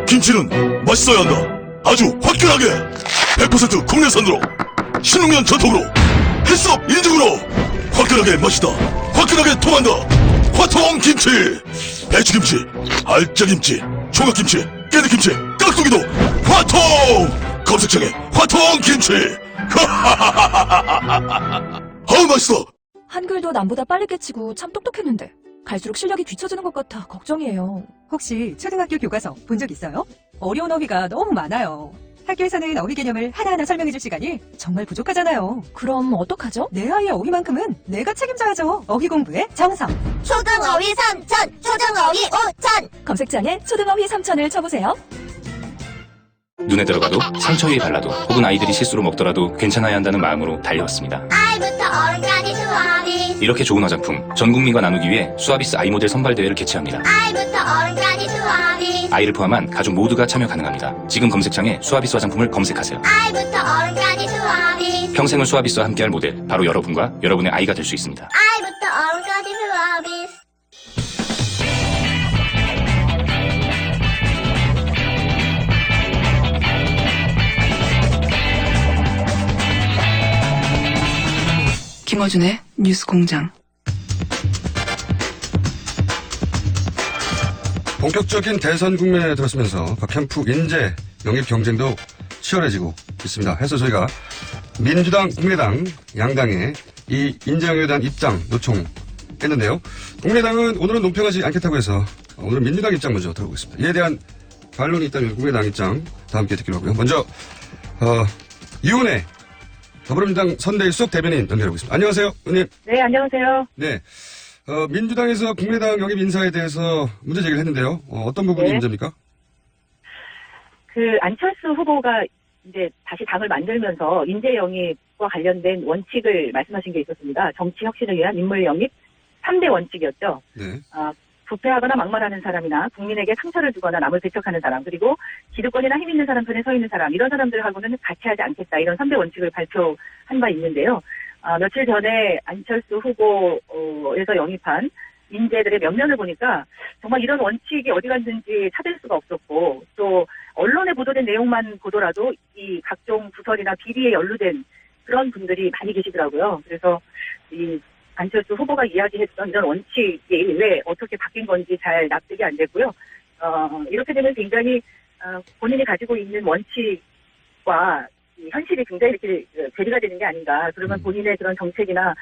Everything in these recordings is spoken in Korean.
김치는 맛있어야 한다. 아주 화끈하게 100% 국내산으로 신흥년 전통으로 햇섭 인증으로 화끈하게 맛있다. 화끈하게 통한다. 화통김치. 배추김치, 알짜김치, 총각김치, 깨잎김치, 깍두기도 화통. 검색창에 화통김치. 아우 맛있어. 한글도 남보다 빨리 깨치고 참 똑똑했는데 갈수록 실력이 뒤처지는 것 같아 걱정이에요. 혹시 초등학교 교과서 본 적 있어요? 어려운 어휘가 너무 많아요. 학교에서는 어휘 개념을 하나하나 설명해줄 시간이 정말 부족하잖아요. 그럼 어떡하죠? 내 아이의 어휘만큼은 내가 책임져야죠. 어휘 공부의 정성. 초등어휘 3천, 초등어휘 5천. 검색창에 초등어휘 3천을 쳐보세요. 눈에 들어가도 상처 위에 발라도 혹은 아이들이 실수로 먹더라도 괜찮아야 한다는 마음으로 달려왔습니다. 아이부터 어른까지 수아비스. 이렇게 좋은 화장품 전 국민과 나누기 위해 수아비스 아이 모델 선발 대회를 개최합니다. 아이부터 어른까지 수아비스. 아이를 포함한 가족 모두가 참여 가능합니다. 지금 검색창에 수아비스 화장품을 검색하세요. 아이부터 어른까지 수아비스. 평생을 수아비스와 함께할 모델 바로 여러분과 여러분의 아이가 될 수 있습니다. 아이부터 어른까지 수아비스. 김어준의 뉴스공장. 본격적인 대선 국면에 들어서면서 각 캠프 인재 영입 경쟁도 치열해지고 있습니다. 해서 저희가 민주당, 국민의당 양당의 이 인재 영입에 대한 입장 요청했는데요. 국민의당은 오늘은 논평하지 않겠다고 해서 오늘은 민주당 입장 먼저 들어보겠습니다. 이에 대한 반론이 있다면 국민의당 입장 다 함께 듣기로 하고요. 먼저 이은혜 더불어민주당 선대위숙 대변인 연결해보겠습니다. 안녕하세요, 의원님. 네, 안녕하세요. 네. 민주당에서 국민의당 영입 인사에 대해서 문제 제기를 했는데요. 어떤 부분이 네. 문제입니까? 안철수 후보가 이제 다시 당을 만들면서 인재 영입과 관련된 원칙을 말씀하신 게 있었습니다. 정치 혁신을 위한 인물 영입 3대 원칙이었죠. 네. 부패하거나 막말하는 사람이나 국민에게 상처를 주거나 남을 배척하는 사람, 그리고 기득권이나 힘 있는 사람 편에 서 있는 사람, 이런 사람들하고는 같이 하지 않겠다, 이런 3대 원칙을 발표한 바 있는데요. 며칠 전에 안철수 후보에서 영입한 인재들의 면면을 보니까 정말 이런 원칙이 어디 갔는지 찾을 수가 없었고, 또 언론에 보도된 내용만 보더라도 이 각종 부설이나 비리에 연루된 그런 분들이 많이 계시더라고요. 그래서 이 안철수 후보가 이야기했던 이런 원칙이 왜 어떻게 바뀐 건지 잘 납득이 안 되고요. 이렇게 되면 굉장히 본인이 가지고 있는 원칙과 이 현실이 굉장히 이렇게 괴리가 되는 게 아닌가. 그러면 본인의 그런 정책이나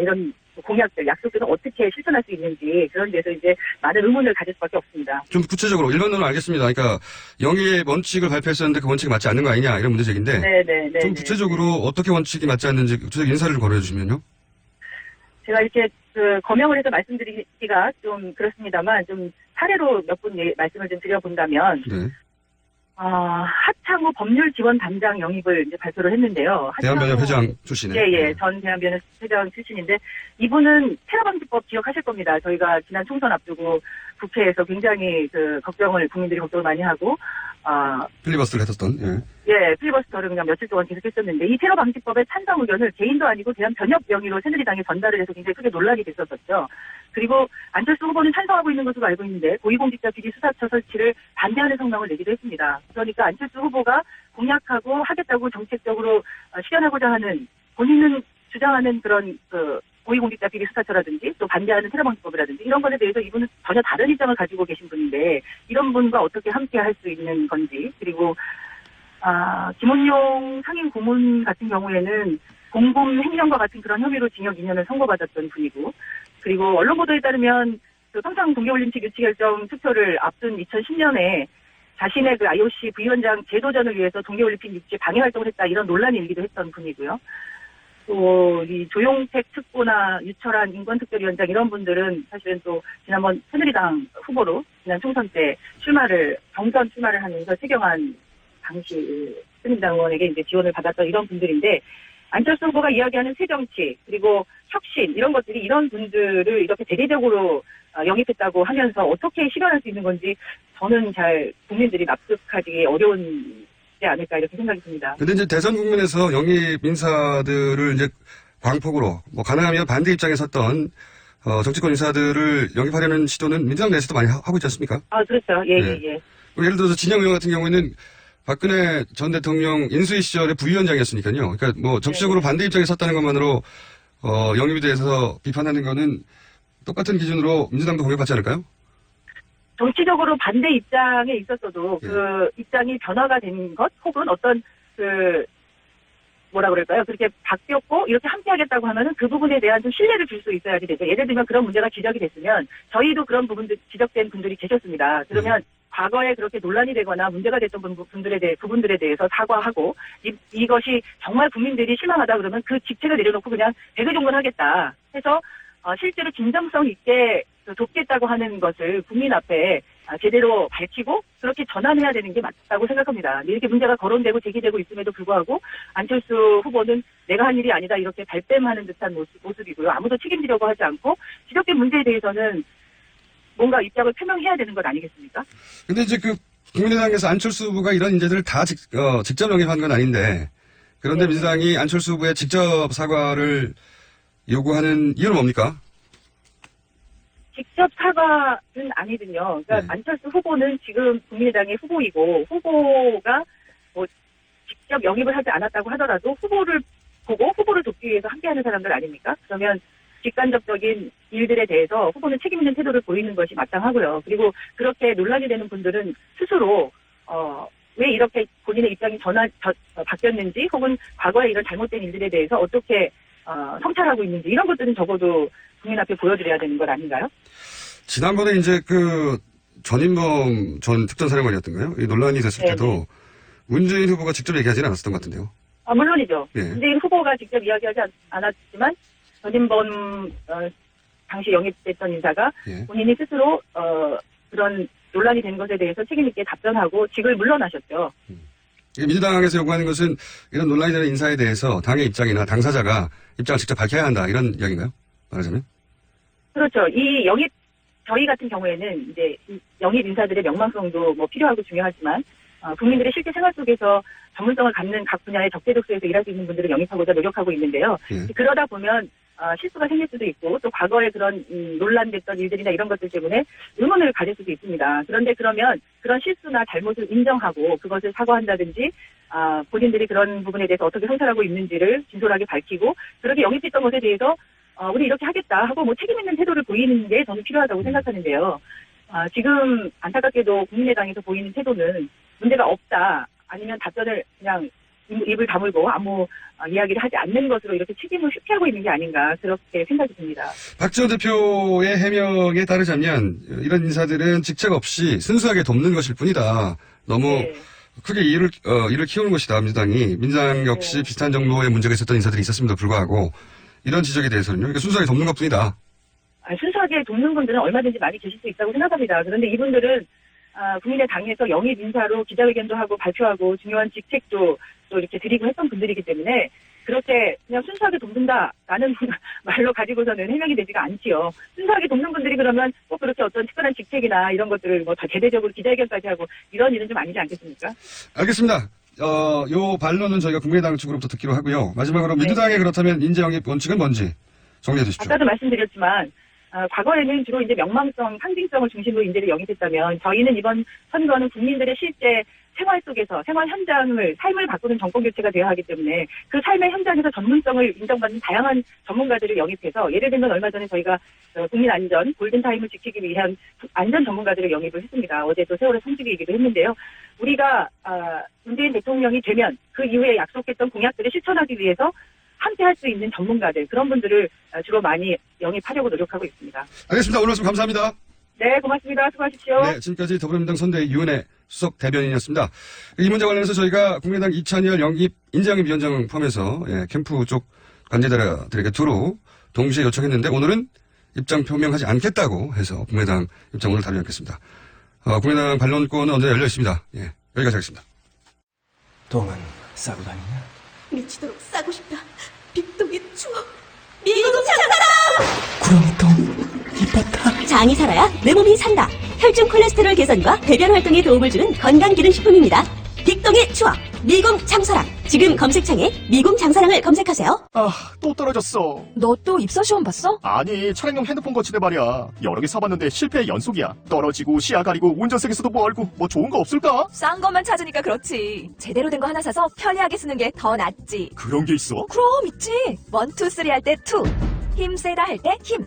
이런 공약들, 약속들은 어떻게 실천할 수 있는지, 그런 데서 이제 많은 의문을 가질 수밖에 없습니다. 좀 구체적으로 일반론은 알겠습니다. 그러니까 영입 원칙을 발표했었는데 그 원칙이 맞지 않는 거 아니냐 이런 문제 제기인데 네네네. 좀 구체적으로 어떻게 원칙이 맞지 않는지 구체적 인사를 거론해 주시면요. 제가 이렇게 거명을 해서 말씀드리기가 좀 그렇습니다만, 좀 사례로 몇 분 말씀을 좀 드려본다면, 네. 하창우 법률지원단장 영입을 이제 발표를 했는데요. 대한변협 회장 출신에. 예. 전 대한변협 회장 출신인데, 이분은 테러방지법 기억하실 겁니다. 저희가 지난 총선 앞두고 국회에서 굉장히 국민들이 걱정을 많이 하고, 필리버스터를 했었던. 예. 예, 필리버스터를 그냥 며칠 동안 계속했었는데, 이 테러방지법의 찬성 의견을 개인도 아니고 대한변협 명의로 새누리당에 전달을 해서 굉장히 크게 논란이 됐었었죠. 그리고 안철수 후보는 찬성하고 있는 것으로 알고 있는데, 고위공직자 비리 수사처 설치를 반대하는 성명을 내기도 했습니다. 그러니까 안철수 후보가 공약하고 하겠다고 정책적으로 실현하고자 하는, 본인은 주장하는 그런 고위공직자 비리 수사처라든지 또 반대하는 테러방지법이라든지 이런 것에 대해서 이분은 전혀 다른 입장을 가지고 계신 분인데, 이런 분과 어떻게 함께 할 수 있는 건지, 그리고 김원용 상임 고문 같은 경우에는 공범 횡령과 같은 그런 혐의로 징역 2년을 선고받았던 분이고, 그리고 언론 보도에 따르면 평창 동계올림픽 유치 결정 투표를 앞둔 2010년에 자신의 IOC 부위원장 재도전을 위해서 동계올림픽 유치에 방해 활동을 했다, 이런 논란이 일기도 했던 분이고요. 또 이 조용택 특보나 유철한 인권특별위원장, 이런 분들은 사실은 또 지난번 새누리당 후보로 지난 총선 때 경선 출마를 하면서 최경환 당시 새누리당 의원에게 이제 지원을 받았던 이런 분들인데, 안철수 후보가 이야기하는 새정치, 그리고 혁신, 이런 것들이 이런 분들을 이렇게 대대적으로 영입했다고 하면서 어떻게 실현할 수 있는 건지 저는 잘 국민들이 납득하기 어려운 지 않을까, 이렇게 생각이 듭니다. 근데 이제 대선 국면에서 영입 인사들을 이제 광폭으로 가능하면 반대 입장에 섰던 정치권 인사들을 영입하려는 시도는 민주당 내에서도 많이 하고 있지 않습니까? 그렇죠. 예. 예를 들어서 진영 의원 같은 경우에는 박근혜 전 대통령 인수위 시절에 부위원장이었으니까요. 그러니까 뭐 정치적으로 반대 입장에 섰다는 것만으로 영입에 대해서 비판하는 거는 똑같은 기준으로 민주당도 공격받지 않을까요? 정치적으로 반대 입장에 있었어도 그 입장이 변화가 된 것 혹은 어떤 뭐라 그럴까요? 그렇게 바뀌었고 이렇게 함께 하겠다고 하면은 그 부분에 대한 좀 신뢰를 줄 수 있어야지 되죠. 예를 들면 그런 문제가 지적이 됐으면 저희도 그런 부분들 지적된 분들이 계셨습니다. 그러면 과거에 그렇게 논란이 되거나 문제가 됐던 부분들에 대해서 사과하고 이것이 정말 국민들이 실망하다 그러면 그 직책을 내려놓고 그냥 배그종근하겠다 해서 실제로 진정성 있게 돕겠다고 하는 것을 국민 앞에 제대로 밝히고 그렇게 전환해야 되는 게 맞다고 생각합니다. 이렇게 문제가 거론되고 제기되고 있음에도 불구하고 안철수 후보는 내가 한 일이 아니다 이렇게 발뺌하는 듯한 모습이고요. 아무도 책임지려고 하지 않고 지적된 문제에 대해서는 뭔가 입장을 표명해야 되는 것 아니겠습니까? 근데 이제 그 국민의당에서 안철수 후보가 이런 인재들을 다 직접 영입한 건 아닌데 그런데 네. 민주당이 안철수 후보의 직접 사과를 요구하는 이유는 뭡니까? 직접 사과는 아니거든요. 그러니까 네. 안철수 후보는 지금 국민의당의 후보이고 후보가 뭐 직접 영입을 하지 않았다고 하더라도 후보를 보고 후보를 돕기 위해서 함께하는 사람들 아닙니까? 그러면 직간접적인 일들에 대해서 후보는 책임 있는 태도를 보이는 것이 마땅하고요. 그리고 그렇게 논란이 되는 분들은 스스로 왜 이렇게 본인의 입장이 바뀌었는지 혹은 과거에 이런 잘못된 일들에 대해서 어떻게 성찰하고 있는지 이런 것들은 적어도 국민 앞에 보여드려야 되는 것 아닌가요? 지난번에 이제 그 전인범 전 특전사령관이었던가요? 이 논란이 됐을 네네. 때도 문재인 후보가 직접 얘기하지는 않았었던 것 같은데요. 물론이죠. 예. 문재인 후보가 직접 이야기하지 않았지만 전인범 당시 영입됐던 인사가 예. 본인이 스스로 그런 논란이 된 것에 대해서 책임 있게 답변하고 직을 물러나셨죠. 민주당에서 요구하는 것은 이런 논란이 되는 인사에 대해서 당의 입장이나 당사자가 입장을 직접 밝혀야 한다 이런 이야기인가요? 말하자면? 그렇죠. 저희 같은 경우에는 이제 영입 인사들의 명망성도 뭐 필요하고 중요하지만 국민들의 실제 생활 속에서 전문성을 갖는 각 분야의 적재적소에서 일할 수 있는 분들을 영입하고자 노력하고 있는데요. 예. 그러다 보면 실수가 생길 수도 있고 또 과거에 그런 논란됐던 일들이나 이런 것들 때문에 의문을 가질 수도 있습니다. 그런데 그러면 그런 실수나 잘못을 인정하고 그것을 사과한다든지 본인들이 그런 부분에 대해서 어떻게 성찰하고 있는지를 진솔하게 밝히고 그렇게 영입했던 것에 대해서 우리 이렇게 하겠다 하고 뭐 책임 있는 태도를 보이는 게 저는 필요하다고 생각하는데요. 지금 안타깝게도 국민의당에서 보이는 태도는 문제가 없다 아니면 답변을 그냥 입을 다물고 아무 이야기를 하지 않는 것으로 이렇게 책임을 회피하고 있는 게 아닌가 그렇게 생각이 듭니다. 박 전 대표의 해명에 따르자면 이런 인사들은 직책 없이 순수하게 돕는 것일 뿐이다. 너무 네. 크게 일을 키우는 것이다. 민주당 역시 네. 비슷한 정도의 문제가 있었던 인사들이 있었음에도 불구하고 이런 지적에 대해서는요. 그러니까 순수하게 돕는 것뿐이다. 순수하게 돕는 분들은 얼마든지 많이 계실 수 있다고 생각합니다. 그런데 이분들은 국민의당에서 영입 인사로 기자회견도 하고 발표하고 중요한 직책도 또 이렇게 드리고 했던 분들이기 때문에 그렇게 그냥 순수하게 돕는다라는 말로 가지고서는 해명이 되지가 않지요. 순수하게 돕는 분들이 그러면 꼭 그렇게 어떤 특별한 직책이나 이런 것들을 뭐 다 대대적으로 기자회견까지 하고 이런 일은 좀 아니지 않겠습니까? 알겠습니다. 요 반론은 저희가 국민의당 측으로부터 듣기로 하고요. 마지막으로 네. 민주당의 그렇다면 인재 영입 원칙은 뭔지 정리해 주십시오. 아까도 말씀드렸지만 과거에는 주로 이제 명망성, 상징성을 중심으로 인재를 영입했다면 저희는 이번 선거는 국민들의 실제 생활 속에서 생활 현장을 삶을 바꾸는 정권 교체가 되어야 하기 때문에 그 삶의 현장에서 전문성을 인정받는 다양한 전문가들을 영입해서 예를 들면 얼마 전에 저희가 국민 안전 골든타임을 지키기 위한 안전 전문가들을 영입을 했습니다. 어제 또 세월호 성지기이기도 했는데요. 우리가 문재인 대통령이 되면 그 이후에 약속했던 공약들을 실천하기 위해서 함께 할 수 있는 전문가들 그런 분들을 주로 많이 영입하려고 노력하고 있습니다. 알겠습니다. 오늘 말씀 감사합니다. 네, 고맙습니다. 수고하십시오. 네, 지금까지 더불어민주당 선대위 유은혜 수석 대변인이었습니다. 이 문제 관련해서 저희가 국민의당 이찬열 인재 영입 위원장 포함해서 캠프 쪽 관계자들에게 두루 동시에 요청했는데 오늘은 입장 표명하지 않겠다고 해서 국민의당 입장 오늘 다루지 않겠습니다. 국민의당 반론권은 언제나 열려 있습니다. 여기까지 하겠습니다. 똥은 싸고 다니냐? 미치도록 싸고 싶다. 빅동의 추억. 미국 장사다! 구렁이똥 이뻤다. 장이 살아야 내 몸이 산다. 혈중 콜레스테롤 개선과 배변 활동에 도움을 주는 건강 기능 식품입니다. 빅동의 추억. 미궁 장사랑. 지금 검색창에 미궁 장사랑을 검색하세요. 아, 또 떨어졌어. 너 또 입사 시험 봤어? 아니, 차량용 핸드폰 거치대 말이야. 여러 개 사봤는데 실패의 연속이야. 떨어지고, 시야 가리고, 운전석에서도 뭐 알고, 뭐 좋은 거 없을까? 싼 것만 찾으니까 그렇지. 제대로 된 거 하나 사서 편리하게 쓰는 게 더 낫지. 그런 게 있어? 그럼 있지. 1, 2, 3 할 때 2. 힘 세다 할 때 힘. 2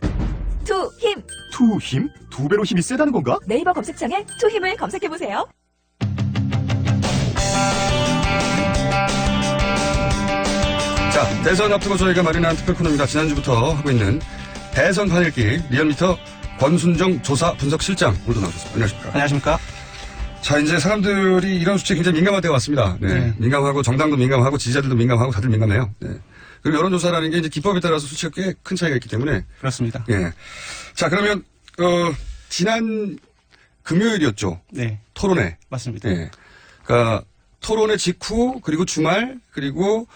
힘. 투 힘? 2배로 힘이 세다는 건가? 네이버 검색창에 2 힘을 검색해보세요. 자, 대선 앞두고 저희가 마련한 특별 코너입니다. 지난주부터 하고 있는 대선 판읽기 리얼미터 권순정 조사 분석 실장 오늘도 나오셨습니다. 안녕하십니까? 안녕하십니까? 자, 이제 사람들이 이런 수치에 굉장히 민감한 때가 왔습니다. 네. 민감하고 정당도 민감하고 지지자들도 민감하고 다들 민감해요. 네. 그리고 여론조사라는 게 이제 기법에 따라서 수치가 꽤 큰 차이가 있기 때문에. 그렇습니다. 예. 자, 그러면, 지난 금요일이었죠. 네. 토론회. 맞습니다. 예. 그러니까 토론회 직후 그리고 주말 그리고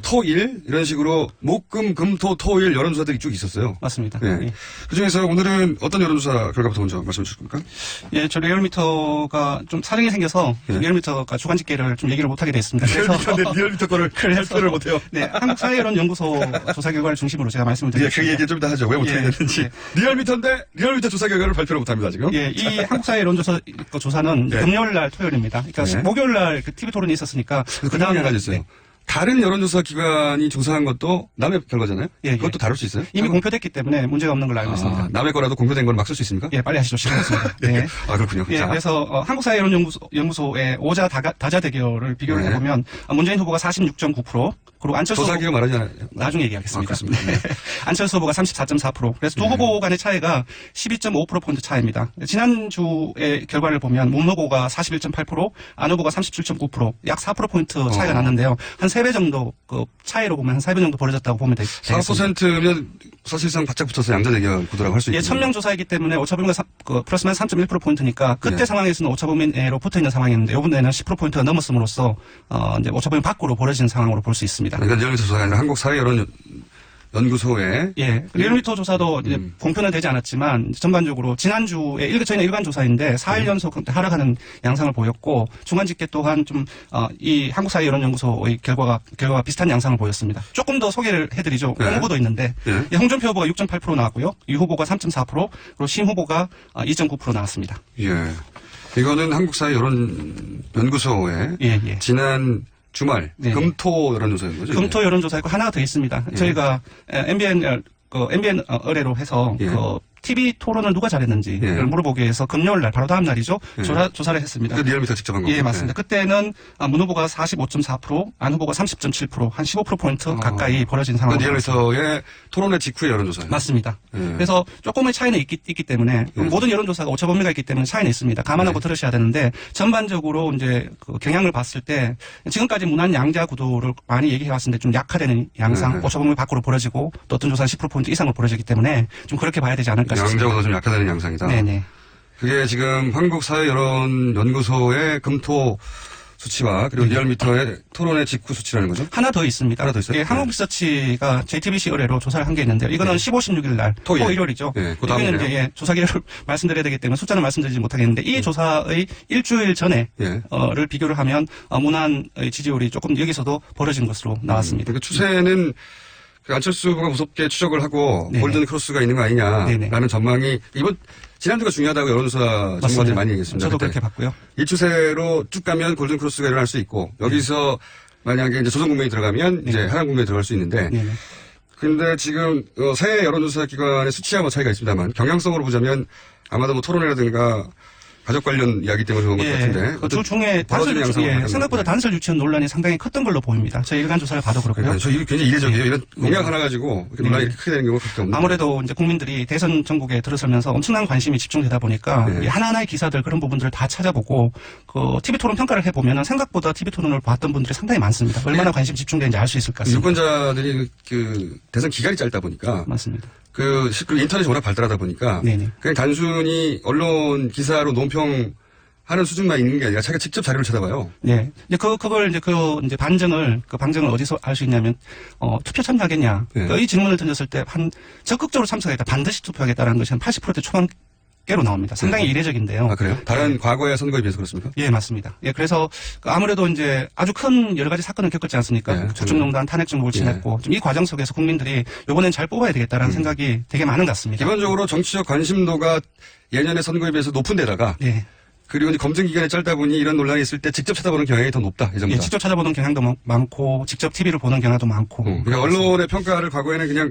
토일 이런 식으로 목금 금토 토일 여론조사들이 쭉 있었어요. 맞습니다. 예. 예. 그중에서 오늘은 어떤 여론조사 결과부터 먼저 말씀해 주실 겁니까? 예, 저 리얼미터가 좀 사정이 생겨서 예. 리얼미터가 주간 집계를 좀 얘기를 못하게 됐습니다. 그래서 리얼미터 거를 발표를 못해요. 네, 한국사회여론연구소 조사 결과를 중심으로 제가 말씀을 예, 드리겠습니다. 그 얘기 좀 더 하죠. 왜 못하게 예, 됐는지. 예. 리얼미터인데 리얼미터 조사 결과를 발표를 못합니다 지금. 예, 이 한국사회여론조사 조사는 예. 금요일 날 토요일입니다. 그러니까 예. 목요일 날 그 TV 토론이 있었으니까 그 다음에 가졌어요. 네. 다른 여론조사 기관이 조사한 것도 남의 결과잖아요. 예, 예. 그것도 다룰 수 있어요? 이미 공표됐기 때문에 문제가 없는 걸로 알고 있습니다. 남의 거라도 공표된 걸 막 쓸 수 있습니까? 예, 빨리 하시죠. 시간없습니다. 네. 아, 그렇군요. 예, 자. 그래서 한국사회여론연구소의 오자 다자 대결을 비교를 네. 해보면 문재인 후보가 46.9%, 그리고 안철수 조사 후보 기관 말하지 않아요? 나중에 얘기하겠습니다. 그렇습니다. 네. 안철수 후보가 34.4%. 그래서 두 후보 간의 차이가 12.5%포인트 차이입니다. 지난주의 결과를 보면 문 후보가 41.8%, 안 후보가 37.9%, 약 4%포인트 차이가 났는데요. 한 3배 정도 그 차이로 보면 한 4배 정도 벌어졌다고 보면 되겠습니다. 4%면 사실상 바짝 붙어서 양자대결 구도라고 할 수 예, 있죠. 1000명 조사이기 때문에 오차범위가 플러스 마이너스 3.1%포인트니까 그때 네. 상황에서는 오차범위 내로 붙어 있는 상황이었는데 이번에는 10%포인트가 넘었음으로써 이제 오차범위 밖으로 벌어진 상황으로 볼 수 있습니다. 그러니까 리얼미터 조사가 아니라 한국사회여론연구소에 예, 리얼미터 조사도 이제 공표는 되지 않았지만 전반적으로 지난주에 저희는 일반 조사인데 4일 연속 하락하는 양상을 보였고 중간 집계 또한 좀 이 한국사회여론연구소의 결과가 비슷한 양상을 보였습니다. 조금 더 소개를 해드리죠. 네. 홍 후보도 있는데 네. 예, 홍준표 후보가 6.8% 나왔고요, 유 후보가 3.4%, 그리고 심 후보가 2.9% 나왔습니다. 예. 이거는 한국사회여론연구소에 예, 예. 지난 주말 네. 금토 여론조사인 거죠? 금토 여론조사였고 하나가 더 있습니다. 예. 저희가 MBN 의뢰로 해서 예. TV 토론을 누가 잘했는지를 예. 물어보기 위해서 금요일 날 바로 다음 날이죠. 예. 조사를 했습니다. 그 리얼미터 직접 한 거죠? 예, 맞습니다. 그때는 문 후보가 45.4%, 안 후보가 30.7%, 한 15%포인트 가까이 벌어진 그 상황입니다. 리얼미터의 토론회 직후의 여론조사예요? 맞습니다. 예. 그래서 조금의 차이는 있기 때문에 예. 모든 여론조사가 오차 범위가 있기 때문에 차이는 있습니다. 감안하고 네. 들으셔야 되는데 전반적으로 이제 그 경향을 봤을 때 지금까지 무난 양자 구도를 많이 얘기해 왔는데 좀 약화되는 양상, 네. 오차 범위 밖으로 벌어지고 또 어떤 조사는 10%포인트 이상으로 벌어지기 때문에 좀 그렇게 봐야 되지 않을까 싶습니다. 양자보다 좀 약화되는 양상이다. 네네. 그게 지금 한국사회여론연구소의 금토 수치와 그리고 리얼미터의 토론회 직후 수치라는 거죠? 하나 더 있습니다. 하나 더 있어요? 예, 네. 한국리서치가 JTBC 의뢰로 조사를 한 게 있는데요. 이거는 네. 15, 16일 날 토일이죠. 네, 그 다음 이거는 일이네요. 이제 조사 기록을 말씀드려야 되기 때문에 숫자는 말씀드리지 못하겠는데 이 조사의 일주일 전에 예. 를 비교를 하면 무난의 지지율이 조금 여기서도 벌어진 것으로 나왔습니다. 그러니까 추세는 그 안철수 후보가 무섭게 추적을 하고 네네. 골든 크로스가 있는 거 아니냐라는 네네. 전망이 지난주가 중요하다고 여론조사 전문가들이 맞습니다. 많이 얘기했습니다. 저도 그때. 그렇게 봤고요. 이 추세로 쭉 가면 골든 크로스가 일어날 수 있고 여기서 만약에 이제 조선 국면이 들어가면 이제 하남 국면이 들어갈 수 있는데 네네. 근데 지금 새 여론조사 기관의 수치와 뭐 차이가 있습니다만 경향성으로 보자면 아마도 뭐 토론회라든가 가족 관련 이야기 때문에 그런 것 같은데 그 중에 벌어지는 양상을 생각보다 단설 유치원 논란이 상당히 컸던 걸로 보입니다. 저희 일간 조사를 봐도 그렇고요. 그러니까 저 이게 굉장히 이례적이에요. 이런 공약 하나 가지고 이렇게 논란이 네. 이렇게 크게 되는 경우가 그렇게 없는데. 아무래도 이제 국민들이 대선 전국에 들어서면서 엄청난 관심이 집중되다 보니까 네. 이 하나하나의 기사들 그런 부분들을 다 찾아보고 그 TV 토론 평가를 해보면 생각보다 TV 토론을 봤던 분들이 상당히 많습니다. 얼마나 관심이 집중되는지 알 수 있을 것 같습니다. 유권자들이 그 대선 기간이 짧다 보니까 맞습니다. 그 인터넷이 워낙 발달하다 보니까 네네. 그냥 단순히 언론 기사로 논평 하는 수준만 있는 게 아니라 자기가 직접 자료를 찾아봐요. 네. 이제 그걸 이제 방증을 어디서 알 수 있냐면, 투표 참여하겠냐. 네. 이 질문을 던졌을 때 적극적으로 참석하겠다. 반드시 투표하겠다라는 것이 한 80%대 초반 개로 나옵니다. 상당히 이례적인데요. 아, 그래요? 다른 과거의 선거에 비해서 그렇습니까? 예, 맞습니다. 예, 그래서 아무래도 이제 아주 큰 여러 가지 사건을 겪었지 않습니까? 네, 국정농단 탄핵 정국을 지냈고 좀 이 과정 속에서 국민들이 이번엔 잘 뽑아야 되겠다라는 생각이 되게 많은 것 같습니다. 기본적으로 정치적 관심도가 예년의 선거에 비해서 높은 데다가 예. 그리고 이제 검증 기간이 짧다 보니 이런 논란이 있을 때 직접 찾아보는 경향이 더 높다. 이 정도. 예, 직접 찾아보는 경향도 많고 직접 TV를 보는 경향도 많고. 그러니까 언론의 평가를 과거에는 그냥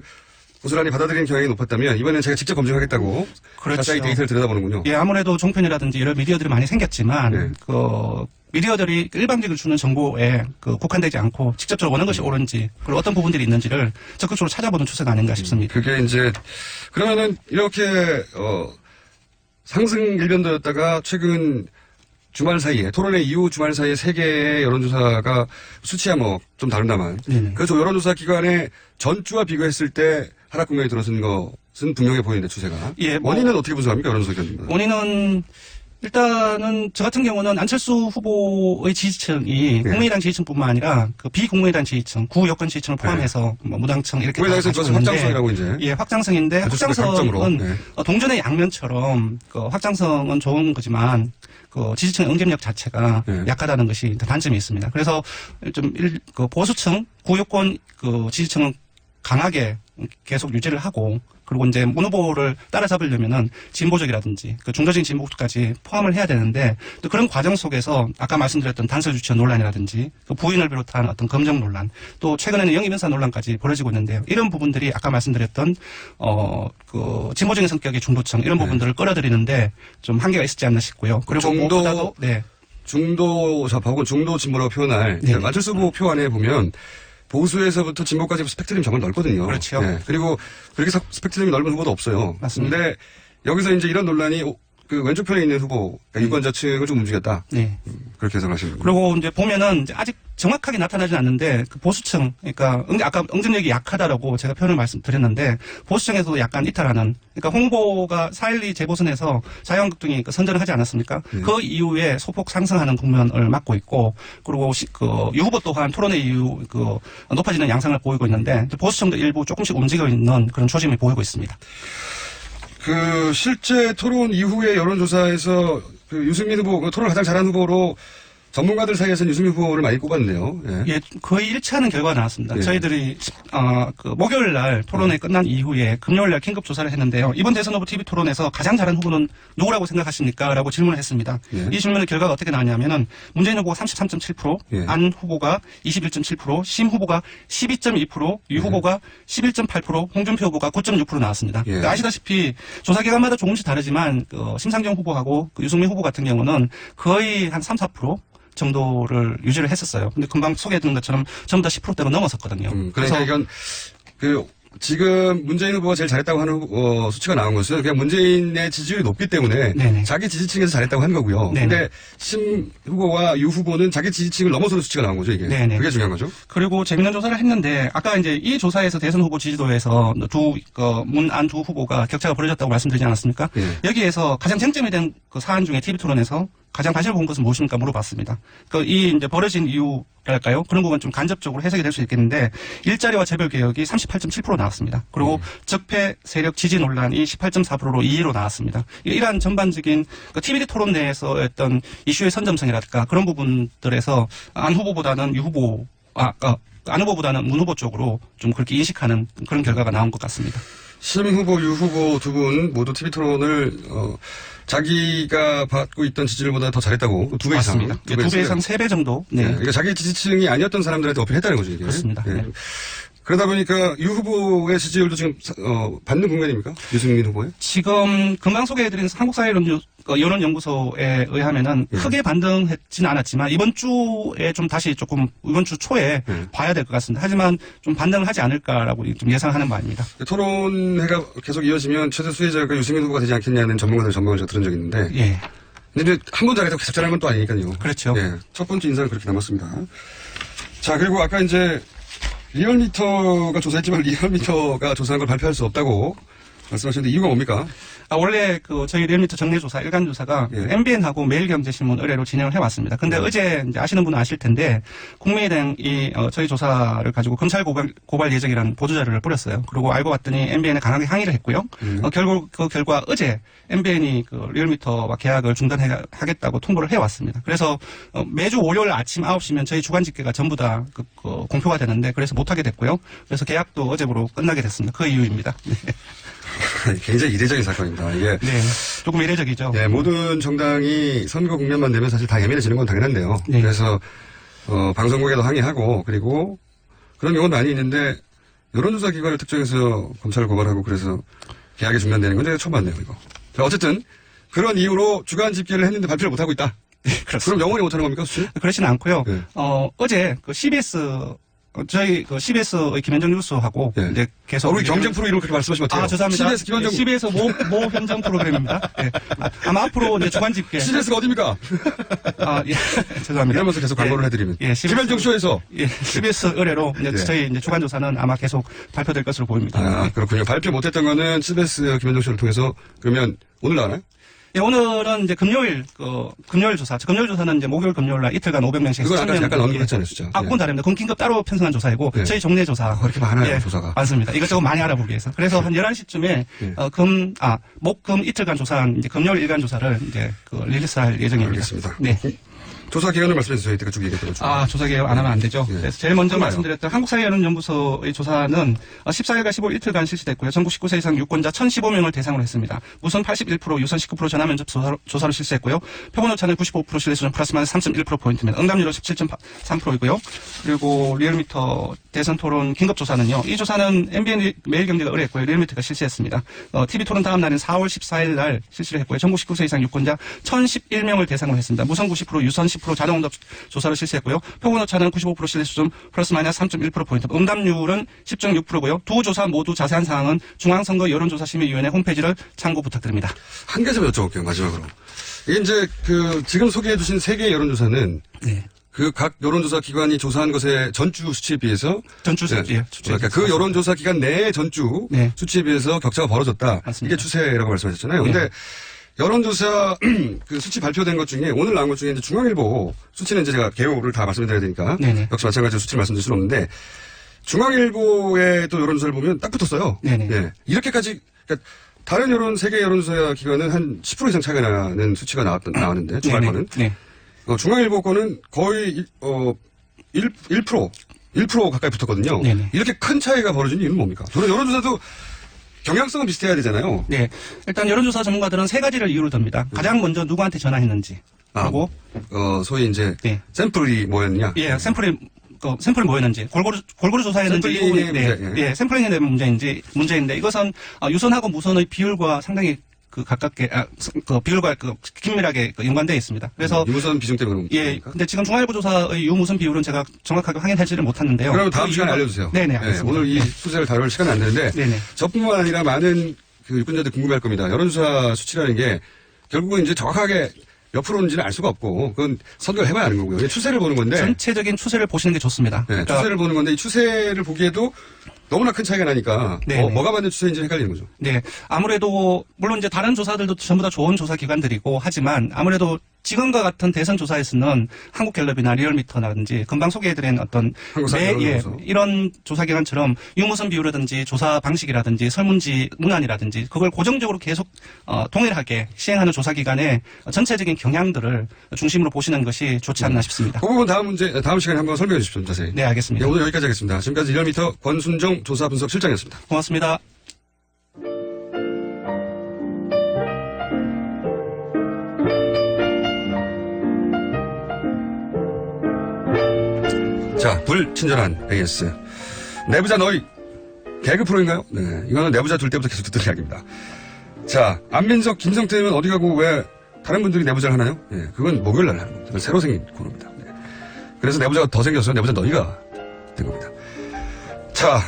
고스란히 받아들이는 경향이 높았다면 이번에는 제가 직접 검증하겠다고 그렇죠. 자세히 데이터를 들여다보는군요. 예, 아무래도 종편이라든지 여러 미디어들이 많이 생겼지만 네. 그 미디어들이 일방적으로 주는 정보에 그 국한되지 않고 직접적으로 어느 것이 옳은지 그리고 어떤 부분들이 있는지를 적극적으로 찾아보는 추세가 아닌가 싶습니다. 그게 이제 그러면은 이렇게 상승 일변도였다가 최근 주말 사이에 토론회 이후 주말 사이에 3개의 여론조사가 수치야 뭐 좀 다른다만 네네. 그 여론조사 기간에 전주와 비교했을 때 하락 국면이 들어선 것은 분명해 보이는데 추세가 예, 뭐 원인은 어떻게 분석합니까 여론조사 기간입니다. 원인은 일단은 저 같은 경우는 안철수 후보의 지지층이 국민의당 지지층뿐만 아니라 그 비국민의당 지지층, 구여권 지지층을 포함해서 뭐 무당층 이렇게 국민의당에서 다 그것은 확장성이라고 이제 예, 확장성인데 안철수가 강점으로. 확장성은 동전의 양면처럼 그 확장성은 좋은 거지만 그 지지층의 응집력 자체가 약하다는 것이 단점이 있습니다. 그래서 좀 그 보수층, 구여권 그 지지층은 강하게 계속 유지를 하고 그리고 이제 문 후보를 따라잡으려면은 진보적이라든지 그 중도적인 진보까지 포함을 해야 되는데 또 그런 과정 속에서 아까 말씀드렸던 단서 유치원 논란이라든지 그 부인을 비롯한 어떤 검정 논란 또 최근에는 영입인사 논란까지 벌어지고 있는데요. 이런 부분들이 아까 말씀드렸던 그 진보적인 성격의 중도층 이런 부분들을 끌어들이는데 좀 한계가 있었지 않나 싶고요. 그리고 무엇보다도 중도 좌파 혹은 중도 진보라고 표현할 안철수 후보 표 안에 보면 보수에서부터 진보까지 스펙트럼이 정말 넓거든요. 그렇죠. 네. 그리고 그렇게 스펙트럼이 넓은 후보도 없어요. 맞습니다. 근데 여기서 이제 이런 논란이 그 왼쪽 편에 있는 후보, 그러니까 유권자층을 좀 움직였다. 네. 그렇게 해석하시는 거예요. 그리고 이제 보면은 이제 아직 정확하게 나타나진 않는데 그 보수층, 그러니까 아까 응집력이 약하다라고 제가 표현을 말씀드렸는데 보수층에서도 약간 이탈하는, 그러니까 홍보가 4.12 재보선에서 자유한국당이 선전을 하지 않았습니까? 그 이후에 소폭 상승하는 국면을 맞고 있고, 그리고 유 후보 또한 토론회 이후 높아지는 양상을 보이고 있는데 보수층도 일부 조금씩 움직이고 있는 그런 조짐이 보이고 있습니다. 그 실제 토론 이후의 여론조사에서 그 유승민 후보, 그 토론을 가장 잘한 후보로 전문가들 사이에서는 유승민 후보를 많이 꼽았네요. 예, 거의 일치하는 결과가 나왔습니다. 저희들이 그 목요일 날 토론회 끝난 이후에 금요일 날 긴급 조사를 했는데요. 이번 대선 후보 TV 토론에서 가장 잘한 후보는 누구라고 생각하십니까? 라고 질문을 했습니다. 이 질문의 결과가 어떻게 나왔냐면은 문재인 후보가 33.7%, 안 후보가 21.7%, 심 후보가 12.2%, 유 후보가 11.8%, 홍준표 후보가 9.6% 나왔습니다. 그러니까 아시다시피 조사 기간마다 조금씩 다르지만 심상정 후보하고 유승민 후보 같은 경우는 거의 한 3, 4% 정도를 유지를 했었어요. 근데 금방 소개해드린 것처럼 전부 다 10%대로 넘었었거든요. 그래서 이건 지금 문재인 후보가 제일 잘했다고 하는 수치가 나온 것은 그냥 문재인의 지지율이 높기 때문에 자기 지지층에서 잘했다고 하는 거고요. 근데 심 후보와 유 후보는 자기 지지층을 넘어서는 수치가 나온 거죠, 이게. 그게 중요한 거죠. 그리고 재밌는 조사를 했는데 아까 이제 이 조사에서 대선 후보 지지도에서 문-안 두 후보가 격차가 벌어졌다고 말씀드리지 않았습니까? 여기에서 가장 쟁점이 된 그 사안 중에 TV 토론에서 가장 관심을 본 것은 무엇입니까? 물어봤습니다. 이 이제 벌어진 이유랄까요? 그런 부분 좀 간접적으로 해석이 될 수 있겠는데 일자리와 재벌 개혁이 38.7% 나왔습니다. 그리고 적폐 세력 지지 논란이 18.4%로 2위로 나왔습니다. 이러한 전반적인 TV 토론 내에서 어떤 이슈의 선점성이랄까 그런 부분들에서 안 후보보다는 유 후보, 안 후보보다는 문 후보 쪽으로 좀 그렇게 인식하는 그런 결과가 나온 것 같습니다. 심 후보, 유 후보 두 분 모두 TV 토론을 자기가 받고 있던 지지율보다 더 잘했다고 2배 이상. 맞습니다. 2배 이상 3배 정도. 그러니까 자기 지지층이 아니었던 사람들한테 어필했다는 거죠, 이게. 그렇습니다. 그러다 보니까 유 후보의 지지율도 지금 받는 국면입니까? 유승민 후보의? 지금 금방 소개해드린 한국사회여론연구소에 의하면은 크게 반등했지는 않았지만 이번 주에 좀 다시 이번 주 초에 봐야 될 것 같습니다. 하지만 좀 반등을 하지 않을까라고 좀 예상하는 바입니다. 토론회가 계속 이어지면 최대 수혜자가 유승민 후보가 되지 않겠냐는 전문가들 전망을 제가 들은 적이 있는데. 근데 한 번 잘해도 계속 잘하는 건 또 아니니까요. 그렇죠. 첫 번째 인상은 그렇게 남았습니다. 자, 그리고 아까 이제 리얼미터가 조사했지만 리얼미터가 조사한 걸 발표할 수 없다고 말씀하셨는데 이유가 뭡니까? 원래 저희 리얼미터 정례조사, 일간조사가 예. MBN하고 매일경제신문 의뢰로 진행을 해왔습니다. 근데 어제 이제 아시는 분은 아실 텐데, 국민의당이 저희 조사를 가지고 검찰 고발 예정이라는 보도자료를 뿌렸어요. 그리고 알고 봤더니 MBN에 강하게 항의를 했고요. 결국 그 결과 어제 MBN이 리얼미터와 계약을 중단하겠다고 통보를 해왔습니다. 그래서 매주 월요일 아침 9시면 저희 주간 집계가 전부 다 공표가 되는데, 그래서 못하게 됐고요. 그래서 계약도 어제부로 끝나게 됐습니다. 그 이유입니다. 네. 굉장히 이례적인 사건입니다. 이게 네, 조금 이례적이죠. 네, 모든 정당이 선거 국면만 되면 사실 다 예민해지는 건 당연한데요. 네. 그래서 방송국에도 항의하고 그리고 그런 경우는 많이 있는데 여론조사 기관을 특정해서 검찰을 고발하고 그래서 계약이 중단되는 건 제가 처음 봤네요. 이거. 자, 어쨌든 그런 이유로 주간 집계를 했는데 발표를 못하고 있다. 네, 그렇습니다. 그럼 영원히 못하는 겁니까, 수치? 그렇지는 않고요. 네. 어제 CBS 저희 CBS의 김현정 뉴스하고 네. 이제 계속 우리 경쟁 프로 이렇게 말씀하시면 어때요? 죄송합니다. CBS 김현정. CBS 모 현정 프로그램입니다. 네. 아마 앞으로 이제 주간 집계. CBS가 어디입니까? 예. 죄송합니다. 이러면서 계속 광고를 해드리면. 예, 김현정 쇼에서. 예, CBS 의뢰로 이제 네. 저희 이제 주간 조사는 아마 계속 발표될 것으로 보입니다. 아, 그렇군요. 발표 못했던 거는 CBS 김현정 쇼를 통해서 그러면 오늘 나와요? 예, 오늘은 이제 금요일 조사. 금요일 조사는 이제 목요일 금요일 날 이틀간 500명씩. 그건 아까 약간 언급했잖아요, 숫자. 그건 다릅니다. 그건 긴급 따로 편성한 조사이고, 네. 저희 정례 조사. 그렇게 많아요, 조사가. 많습니다. 이것저것 많이 알아보기 위해서. 그래서 한 11시쯤에, 목, 금 이틀간 조사한 이제 금요일 일간 조사를 이제 리리스할 예정입니다. 알겠습니다. 네. 조사 기간을 말씀해 주세요. 이때가 쭉 얘기했던 거. 조사 개혁 안 하면 안 되죠. 예. 그래서 제일 먼저 정말요? 말씀드렸던 한국사회여론연구소의 조사는 14일과 15일간 실시됐고요. 전국 19세 이상 유권자 1,015명을 대상으로 했습니다. 무선 81%, 유선 19% 전화 면접 조사를 실시했고요. 표본 오차는 95% 신뢰 수준 플러스 마이너스 3.1%포인트입니다. 응답률은 17.3%이고요. 그리고 리얼미터 대선 토론 긴급 조사는요. 이 조사는 MBN 매일경제가 의뢰했고요. 리얼미터가 실시했습니다. TV 토론 다음 날인 4월 14일 날 실시를 했고요. 전국 19세 이상 유권자 1,011명을 대상으로 했습니다. 무선 90%, 유선 10% 자동 응답 조사를 실시했고요. 표본 오차는 95% 신뢰 수준 플러스 마이너스 3.1%포인트. 응답률은 10.6%고요. 두 조사 모두 자세한 사항은 중앙선거 여론조사심의위원회 홈페이지를 참고 부탁드립니다. 한 개 좀 여쭤볼게요, 마지막으로. 이게 이제 지금 소개해 주신 세 개의 여론조사는 네. 그 각 여론조사 기관이 조사한 것의 전주 수치에 비해서 그러니까 그 여론조사 기간 내의 전주 네. 수치에 비해서 격차가 벌어졌다. 맞습니다. 이게 추세라고 말씀하셨잖아요. 네. 근데 여론조사 그 수치 발표된 것 중에 오늘 나온 것 중에 이제 중앙일보 수치는 이제 제가 개요를 다 말씀드려야 되니까 네네. 역시 마찬가지로 수치를 말씀드릴 수는 없는데 중앙일보의 또 여론조사를 보면 딱 붙었어요. 네네. 예. 이렇게까지 그러니까 다른 세계 여론조사 기관은 한 10% 이상 차이가 나는 수치가 나왔는데 주말 네네. 거는 네. 중앙일보 거는 거의 1% 가까이 붙었거든요. 네네. 이렇게 큰 차이가 벌어진 이유는 뭡니까? 저는 여론조사도 경향성은 비슷해야 되잖아요. 네. 일단 여론조사 전문가들은 세 가지를 이유를 듭니다. 가장 먼저 누구한테 전화했는지. 그리고 소위 이제 네. 샘플이 뭐였느냐? 예, 샘플이 뭐였는지 골고루 조사했는지 이 부분이 샘플링에 대한 문제인데 이것은 유선하고 무선의 비율과 상당히 가깝게 비율과 긴밀하게 연관되어 있습니다. 그래서 유무선 비중 때문에 그런 예, 겁니까? 근데 지금 중앙일보 조사의 유무선 비율은 제가 정확하게 확인하지를 못했는데요. 그럼 다음 시간에 알려주세요. 네네, 알겠습니다. 오늘 이 소재를 다룰 시간은 안 되는데 네네. 저뿐만 아니라 많은 유권자들 궁금해할 겁니다. 여론조사 수치라는 게 결국은 이제 정확하게 몇 프로인지는 알 수가 없고 그건 선거를 해봐야 하는 거고요. 추세를 보는 건데 전체적인 추세를 보시는 게 좋습니다. 네, 그러니까 추세를 보는 건데 이 추세를 보기에도 너무나 큰 차이가 나니까 뭐가 맞는 추세인지 헷갈리는 거죠. 네, 아무래도 물론 이제 다른 조사들도 전부 다 좋은 조사 기관들이고 하지만 아무래도 지금과 같은 대선 조사에서는 한국갤럽이나 리얼미터라든지 금방 소개해드린 어떤 이런 조사 기관처럼 유무선 비율이라든지 조사 방식이라든지 설문지 문안이라든지 그걸 고정적으로 계속 동일하게 시행하는 조사 기관의 전체적인 경향들을 중심으로 보시는 것이 좋지 않나 싶습니다. 그 부분 다음 시간에 한번 설명해 주십시오, 자세히. 네, 알겠습니다. 네, 오늘 여기까지 하겠습니다. 지금까지 리얼미터 권순정 조사 분석 실장이었습니다. 고맙습니다. 자, 불친절한 AS. 내부자 너희 개그 프로인가요? 네, 이거는 내부자 둘 때부터 계속 듣던 이야기입니다. 자, 안민석, 김성태는 어디 가고 왜 다른 분들이 내부자를 하나요? 네, 그건 목요일 날 하는 겁니다. 그건 새로 생긴 코너입니다. 네. 그래서 내부자가 더 생겼어요. 내부자 너희가 된 겁니다. 자,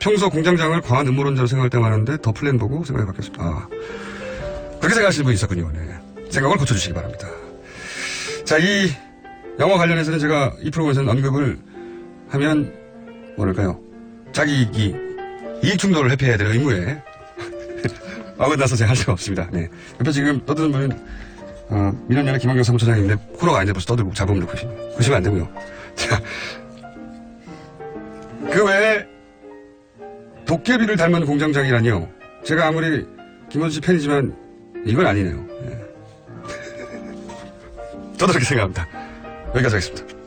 평소 공장장을 과한 음모론자로 생각할 때 많은데 더 플랜 보고 생각이 바뀌었습니다. 그렇게 생각하시는 분이 있었군요. 네. 생각을 고쳐주시기 바랍니다. 자, 이 영화 관련해서는 제가 이 프로그램에서는 언급을 하면 뭐랄까요? 자기 이익 충돌을 회피해야 될 의무에 어긋나서 제가 할 수가 없습니다. 네. 옆에 지금 떠드는 분은, 민원연의 김한경 사무처장인데, 코너가 아닌데 벌써 떠들고 잡음을 넣고 계십니다. 그러시면 안 되고요. 자, 그 외에, 도깨비를 닮은 공장장이라니요. 제가 아무리 김원수 씨 팬이지만, 이건 아니네요. 네. 저도 그렇게 생각합니다. 여기까지 하겠습니다.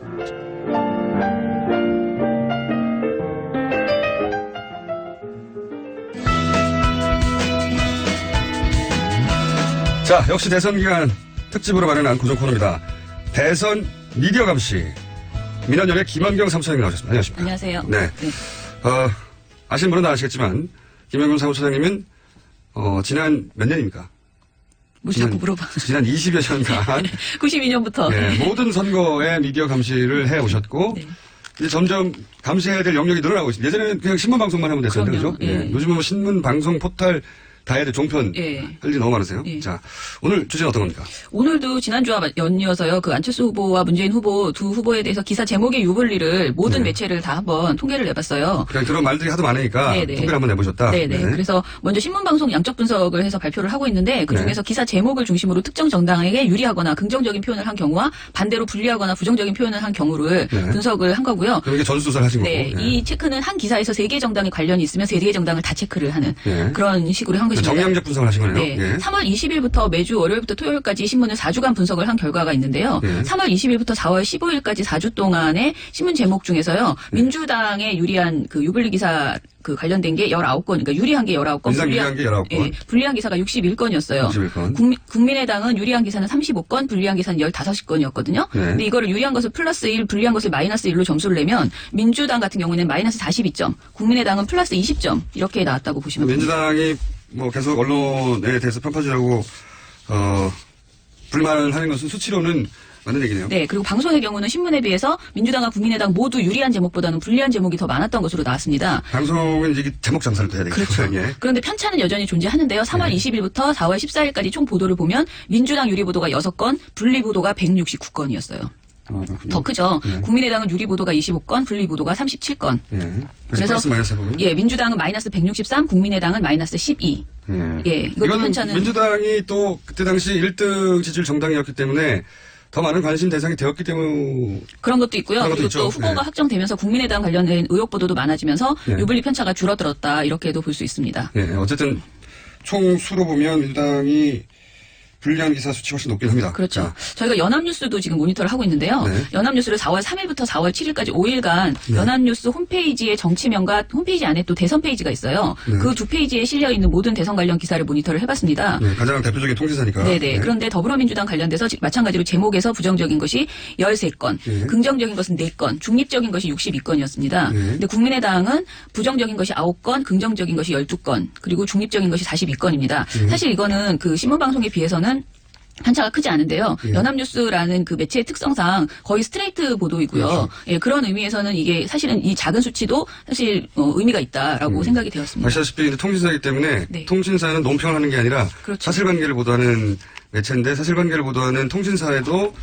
자, 역시 대선 기간 특집으로 마련한 고정 코너입니다. 대선 미디어 감시. 민원연의 김한경 사무처장님 나오셨습니다. 안녕하십니까. 안녕하세요. 네. 아시는 분은 다 아시겠지만, 김한경 사무처장님은, 지난 몇 년입니까? 뭐 자꾸 물어봐. 지난 20여 년간. 92년부터. 네, 모든 선거에 미디어 감시를 해 오셨고, 네. 이제 점점 감시해야 될 영역이 늘어나고 있습니다. 예전에는 그냥 신문 방송만 하면 됐었는데, 그럼요. 그죠? 예. 요즘은 뭐 신문, 방송, 포털, 다 해야 돼, 종편. 예. 할 일이 너무 많으세요. 예. 자, 오늘 주제는 어떤 겁니까? 오늘도 지난주와 연이어서요. 그 안철수 후보와 문재인 후보 두 후보에 대해서 기사 제목의 유불리를 모든 네. 매체를 다 한번 통계를 내봤어요. 그냥 그런 말들이 하도 많으니까 네네. 통계를 한번 내보셨다. 네네. 네. 그래서 먼저 신문방송 양적 분석을 해서 발표를 하고 있는데 그 중에서 네. 기사 제목을 중심으로 특정 정당에게 유리하거나 긍정적인 표현을 한 경우와 반대로 불리하거나 부정적인 표현을 한 경우를 네. 분석을 한 거고요. 그럼 이게 전수조사를 하신 네, 거고. 이 체크는 한 기사에서 3개 정당이 관련이 있으면 3개 정당을 다 체크를 하는 네. 그런 식으로 한 것입니다. 정량적 분석을 하신 거네요. 네. 예. 3월 20일부터 매주 월요일부터 토요일까지 신문을 4주간 분석을 한 결과가 있는데요. 네. 3월 20일부터 4월 15일까지 4주 동안의 신문 제목 중에서요. 네. 민주당에 유리한 그 유불리 기사 그 관련된 게 19건, 그러니까 유리한 게 19건, 민주당 유리한 게 19건. 예, 불리한 기사가 61건이었어요. 61건. 국민의당은 유리한 기사는 35건, 불리한 기사는 15건이었거든요. 네. 근데 이거를 유리한 것을 플러스 1, 불리한 것을 마이너스 1로 점수를 내면 민주당 같은 경우에는 마이너스 42점, 국민의당은 플러스 20점 이렇게 나왔다고 보시면 됩니다. 민주당이 뭐 계속 언론에 대해서 편파질하고 불만을 하는 것은 수치로는 맞는 얘기네요. 네, 그리고 방송의 경우는 신문에 비해서 민주당과 국민의당 모두 유리한 제목보다는 불리한 제목이 더 많았던 것으로 나왔습니다. 방송은 이게 제목 장사를 또 해야 되겠죠. 그렇죠. 예. 그런데 편차는 여전히 존재하는데요. 3월 20일부터 4월 14일까지 총 보도를 보면 민주당 유리 보도가 6건, 분리 보도가 169건이었어요. 더 크죠. 네. 국민의당은 유리 보도가 25건, 분리 보도가 37건. 예. 그래서 플러스 마이너스 해보면. 예, 민주당은 마이너스 163, 국민의당은 마이너스 12. 예, 이것도 이거는 편차는 민주당이 또 그때 당시 1등 지지율 정당이었기 때문에 더 많은 관심 대상이 되었기 때문에 그런 것도 있고요. 그런 것도 그리고 있죠. 또 후보가 네. 확정되면서 국민의당 관련된 의혹 보도도 많아지면서 네. 유불리 편차가 줄어들었다 이렇게도 볼 수 있습니다. 예, 어쨌든 총 수로 보면 민주당이 불리한 기사 수치 훨씬 높긴 합니다. 그렇죠. 자, 저희가 연합뉴스도 지금 모니터를 하고 있는데요. 네. 연합뉴스를 4월 3일부터 4월 7일까지 5일간 네. 연합뉴스 홈페이지의 정치면과 홈페이지 안에 또 대선 페이지가 있어요. 네. 그 두 페이지에 실려 있는 모든 대선 관련 기사를 모니터를 해봤습니다. 네, 가장 대표적인 통지사니까. 네네. 네. 그런데 더불어민주당 관련돼서 마찬가지로 제목에서 부정적인 것이 13건, 네. 긍정적인 것은 4건, 중립적인 것이 62건이었습니다. 네. 근데 국민의당은 부정적인 것이 9건, 긍정적인 것이 12건, 그리고 중립적인 것이 42건입니다. 네. 사실 이거는 그 신문방송에 비해서는 편차가 크지 않은데요. 예. 연합뉴스라는 그 매체의 특성상 거의 스트레이트 보도이고요. 그렇죠. 예, 그런 의미에서는 이게 사실은 이 작은 수치도 사실 의미가 있다라고 생각이 되었습니다. 아시다시피 이제 통신사이기 때문에 네. 통신사는 논평을 하는 게 아니라 그렇죠. 사실관계를 보도하는 매체인데 사실관계를 보도하는 통신사에도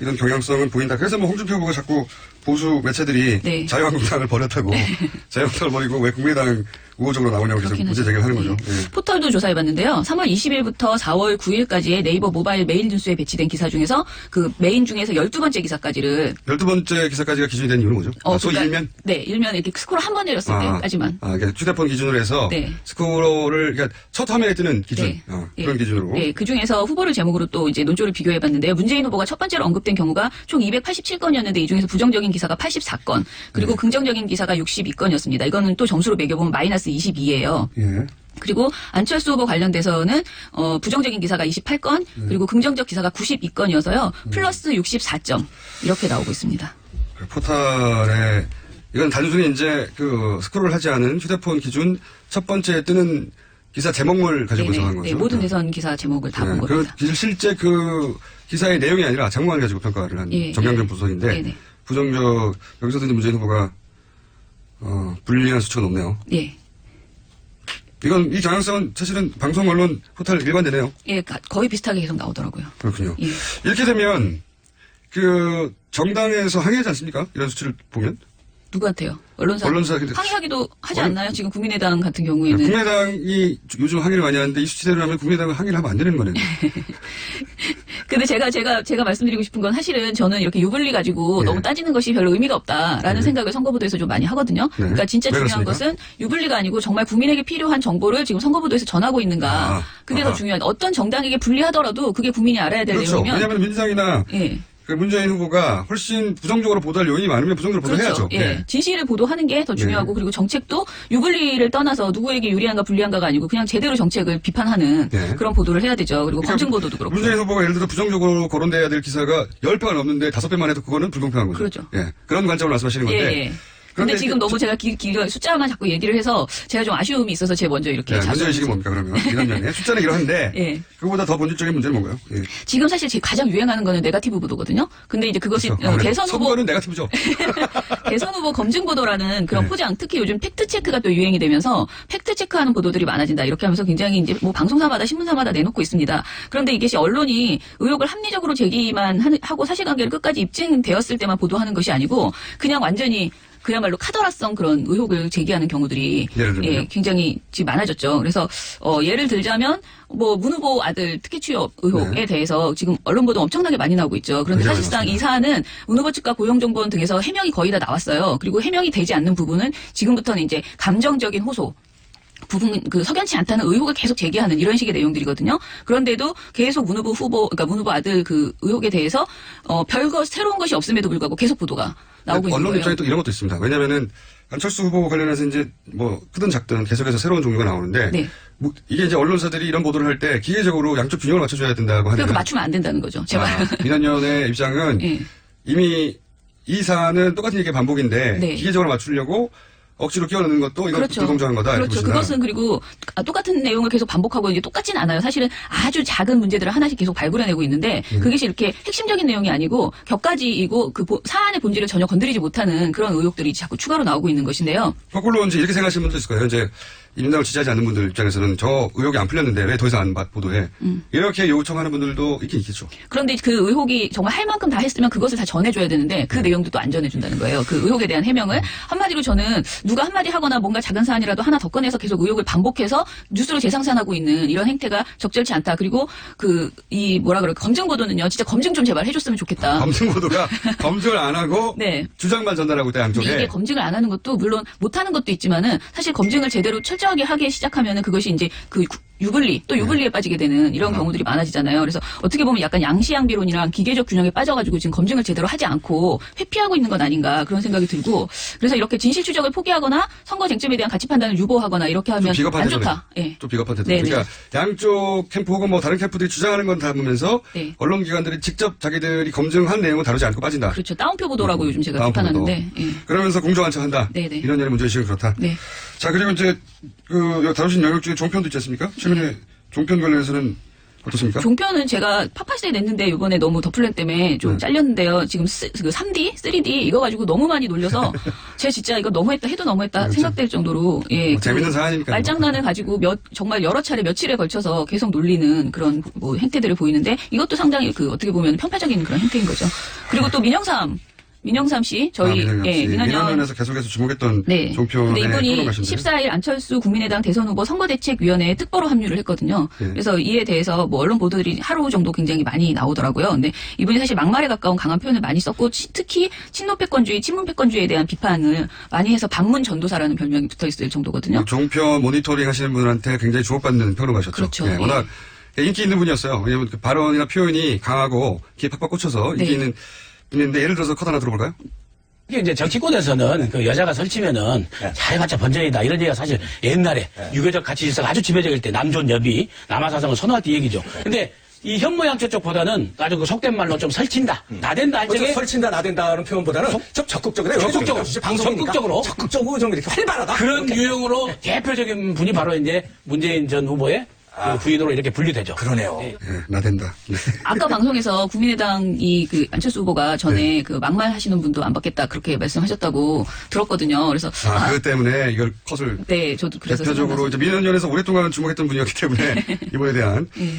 이런 경향성은 보인다. 그래서 뭐 홍준표 후보가 자꾸 보수 매체들이 네. 자유한국당을 버렸다고 자유한국당을 버리고 왜 국민의당 우호적으로 나오냐고 계속 그렇긴 문제 하죠. 제기를 하는 거죠. 네. 예. 포털도 조사해봤는데요. 3월 20일부터 4월 9일까지의 네이버 모바일 메일 뉴스에 배치된 기사 중에서 그 메인 중에서 12번째 기사까지를 12번째 기사까지가 기준이 된 이유는 뭐죠? 소위 그러니까, 일면? 네, 일면 이렇게 스크롤 한 번 내렸을 때까지만. 그러니까 휴대폰 기준으로 해서 네. 스크롤을 그러니까 첫 화면에 뜨는 기준 네. 그런 예. 기준으로. 네, 그 중에서 후보를 제목으로 또 이제 논조를 비교해봤는데요. 문재인 후보가 첫 번째로 언급된 경우가 총 287건이었는데 이 중에서 부정적인 기사가 84건, 그리고 네. 긍정적인 기사가 62건이었습니다. 이거는 또 점수로 매겨보면 마이너스 22예요. 예. 그리고 안철수 후보 관련돼서는 부정적인 기사가 28건, 그리고 긍정적 기사가 92건이어서요. 플러스 64점 이렇게 나오고 있습니다. 그 포털에 이건 단순히 이제 그 스크롤을 하지 않은 휴대폰 기준 첫 번째 뜨는 기사 제목물 가지고 분석한 거죠. 네, 모든 대선 기사 제목을 다 본 겁니다. 실제 그 기사의 내용이 아니라 제목만 가지고 평가를 한 예, 정량적 분석인데 네네. 부정적 여기서도 이제 문재인 후보가 불리한 수치가 높네요. 예. 이건 이 경향성은 사실은 방송 언론 포털 일관되네요. 예, 거의 비슷하게 계속 나오더라고요. 그렇군요. 예. 이렇게 되면 그 정당에서 항의하지 않습니까? 이런 수치를 보면 누구한테요? 언론사 근데 항의하기도 하지 않나요? 지금 국민의당 같은 경우에는. 국민의당이 요즘 항의를 많이 하는데 이 수치대로라면 국민의당은 항의를 하면 안 되는 거네요. 근데 제가 말씀드리고 싶은 건 사실은 저는 이렇게 유불리 가지고 네. 너무 따지는 것이 별로 의미가 없다라는 생각을 선거보도에서 좀 많이 하거든요. 네. 그러니까 진짜 왜 중요한 그렇습니까? 것은 유불리가 아니고 정말 국민에게 필요한 정보를 지금 선거보도에서 전하고 있는가. 그게 더 아하. 중요한. 어떤 정당에게 불리하더라도 그게 국민이 알아야 될 그렇죠. 내용이면. 왜냐하면 민주당이나 예. 그 문재인 후보가 훨씬 부정적으로 보도할 요인이 많으면 부정적으로 보도해야죠. 그렇죠. 예. 진실을 보도하는 게 더 중요하고 네. 그리고 정책도 유불리를 떠나서 누구에게 유리한가 불리한가가 아니고 그냥 제대로 정책을 비판하는 네. 그런 보도를 해야 되죠. 그리고 그러니까 검증 보도도 그렇고. 문재인 후보가 예를 들어 부정적으로 거론돼야 될 기사가 10배가 넘는데 5배만 해도 그거는 불공평한 거죠. 그렇죠. 예. 그런 관점으로 말씀하시는 건데. 예. 근데 지금 너무 제가 숫자만 자꾸 얘기를 해서 제가 좀 아쉬움이 있어서 제가 먼저 이렇게 네, 문제의식이 뭡니까, 그러면? 이런 면에. 숫자는 이러한데. 예. 그거보다 더 본질적인 문제는 뭔가요? 예. 지금 사실 가장 유행하는 거는 네거티브 보도거든요. 근데 이제 그것이 그렇죠. 대선 후보 선거는 네거티브죠. 대선 후보 검증 보도라는 그런 네. 포장, 특히 요즘 팩트 체크가 또 유행이 되면서 팩트 체크하는 보도들이 많아진다. 이렇게 하면서 굉장히 이제 뭐 방송사마다 신문사마다 내놓고 있습니다. 그런데 이게 언론이 의혹을 합리적으로 제기만 하고 사실관계를 끝까지 입증되었을 때만 보도하는 것이 아니고 그냥 완전히 그야말로 카더라성 그런 의혹을 제기하는 경우들이 예를 들면요? 예, 굉장히 지금 많아졌죠. 그래서 예를 들자면 뭐 문 후보 아들 특혜 취업 의혹에 네. 대해서 지금 언론 보도 엄청나게 많이 나오고 있죠. 그런데 굉장히 사실상 많습니다. 이 사안은 문 후보 측과 고용정보원 등에서 해명이 거의 다 나왔어요. 그리고 해명이 되지 않는 부분은 지금부터는 이제 감정적인 호소. 부분 석연치 않다는 의혹을 계속 제기하는 이런 식의 내용들이거든요. 그런데도 계속 문 후보 아들 그 의혹에 대해서 별거 새로운 것이 없음에도 불구하고 계속 보도가 나오고 있는 언론 거예요. 입장에 또 이런 것도 있습니다. 왜냐면은 안철수 후보 관련해서 이제 뭐 크든 작든 계속해서 새로운 종류가 나오는데 네. 뭐 이게 이제 언론사들이 이런 보도를 할 때 기계적으로 양쪽 균형을 맞춰줘야 된다고 하는. 그러니까 맞추면 안 된다는 거죠. 제발. 민원연의 입장은 예. 이미 이 사안은 똑같은 얘기의 반복인데 네. 기계적으로 맞추려고 억지로 끼워넣는 것도 이건 그렇죠. 불공정한 거다. 이렇게 그렇죠. 보시나? 그것은 그리고 똑같은 내용을 계속 반복하고 이게 똑같진 않아요. 사실은 아주 작은 문제들을 하나씩 계속 발굴해내고 있는데 그것이 이렇게 핵심적인 내용이 아니고 격가지이고 그 사안의 본질을 전혀 건드리지 못하는 그런 의혹들이 자꾸 추가로 나오고 있는 것인데요. 거꾸로 이제 이렇게 생각하시는 분도 있을 거예요. 이제 이 민당을 지지하지 않는 분들 입장에서는 저 의혹이 안 풀렸는데 왜 더 이상 안 보도해? 이렇게 요청하는 분들도 있긴 있겠죠. 그런데 그 의혹이 정말 할 만큼 다 했으면 그것을 다 전해줘야 되는데 그 내용도 또 안 전해준다는 거예요. 그 의혹에 대한 해명을 한마디로 저는 누가 한마디 하거나 뭔가 작은 사안이라도 하나 더 꺼내서 계속 의혹을 반복해서 뉴스로 재생산하고 있는 이런 행태가 적절치 않다. 그리고 검증 보도는요. 진짜 검증 좀 제발 해줬으면 좋겠다. 검증 보도가 검증을 안 하고 네. 주장만 전달하고 있다 양쪽에. 이게 검증을 안 하는 것도 물론 못하는 것도 있지만은 사실 검증을 제대로 철저하게 하기 시작하면은 그것이 이제 그 유불리 또 유불리에 빠지게 되는 이런 경우들이 많아지잖아요. 그래서 어떻게 보면 약간 양시양비론이랑 기계적 균형에 빠져가지고 지금 검증을 제대로 하지 않고 회피하고 있는 건 아닌가 그런 생각이 들고 그래서 이렇게 진실 추적을 포기하거나 선거 쟁점에 대한 가치 판단을 유보하거나 이렇게 하면 비겁한 안 태도네. 좋다. 예. 좀 비겁한 태도. 네, 그러니까 양쪽 캠프 혹은 뭐 다른 캠프들이 주장하는 건 담으면서 네. 언론기관들이 직접 자기들이 검증한 내용은 다루지 않고 빠진다. 그렇죠. 따옴표 보도라고 요즘 제가 따옴표 보도. 비판하는데. 예. 그러면서 공정한 척 한다. 네네. 이런 연의 문제의식은 그렇다. 네. 자, 그리고 이제 여기 다루신 영역 중에 종편도 있지 않습니까? 최근에 종편 관련해서는 어떻습니까? 종편은 제가 파파스에 냈는데 이번에 너무 더플랜 때문에 좀 잘렸는데요. 지금 그 3D, 3D 이거 가지고 너무 많이 놀려서 제가 진짜 이거 너무했다 해도 너무했다 그렇죠. 생각될 정도로 뭐 재밌는 사안이니까. 말장난을 가지고 정말 여러 차례 며칠에 걸쳐서 계속 놀리는 그런 뭐 행태들을 보이는데 이것도 상당히 어떻게 보면 편파적인 그런 행태인 거죠. 그리고 또 민영삼 씨, 저희 민원연에서 계속해서 주목했던 네. 종편의 근데 이분이 프로그램이신데. 14일 안철수 국민의당 대선 후보 선거대책위원회에 특보로 합류를 했거든요. 네. 그래서 이에 대해서 뭐 언론 보도들이 하루 정도 굉장히 많이 나오더라고요. 근데 이분이 사실 막말에 가까운 강한 표현을 많이 썼고 특히 친노패권주의, 친문패권주의에 대한 비판을 많이 해서 반문 전도사라는 별명이 붙어 있을 정도거든요. 종편 모니터링 하시는 분한테 굉장히 주목받는 평론가셨죠. 그렇죠. 예, 워낙 인기 있는 분이었어요. 왜냐하면 그 발언이나 표현이 강하고 귀에 팍팍 꽂혀서 인기 네. 있는 분인데 예를 들어서 컷 하나 들어볼까요? 이게 이제 정치권에서는 그 여자가 설치면은 잘해봤자 번전이다 이런 얘기가 사실 옛날에 유교적 가치 질서가 아주 지배적일 때 남존 여비 남아사성을 선호할 때 얘기죠. 근데 이 현모양처 쪽보다는 아주 그 속된 말로 좀 설친다, 나댄다 할 적에 설친다, 나댄다는 표현보다는 좀 적극적으로 해요. 적극적으로 좀 이렇게 활발하다. 그런 이렇게. 유형으로 대표적인 분이 바로 이제 문재인 전 후보의 그 부인으로 이렇게 분류되죠. 그러네요. 네. 예, 나댄다. 네. 아까 방송에서 국민의당이 안철수 후보가 전에 그 막말 하시는 분도 안 받겠다 그렇게 말씀하셨다고 들었거든요. 그래서 그것 때문에 이걸 컷을 네, 저도 그래서 대표적으로 이제 민원연에서 오랫동안 주목했던 분이었기 때문에 이번에 대한 예.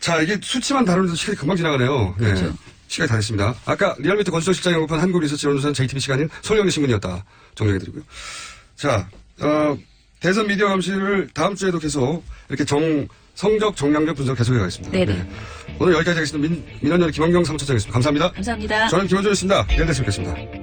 자 이게 수치만 다루면서 시간이 금방 지나가네요. 예. 그렇죠. 시간이 다 됐습니다. 아까 리얼미터 건수정실장이 언급한 한국리서치 연구소는 JTB 시간인 손영희 신문이었다. 정리해드리고요. 자, 대선 미디어 감시를 다음 주에도 계속 이렇게 성적 정량적 분석 계속해가겠습니다. 네네. 네. 오늘 여기까지 하겠습니다. 민원연의 김원경 사무처장이었습니다. 감사합니다. 감사합니다. 저는 김원준이었습니다. 내일 다시 뵙겠습니다.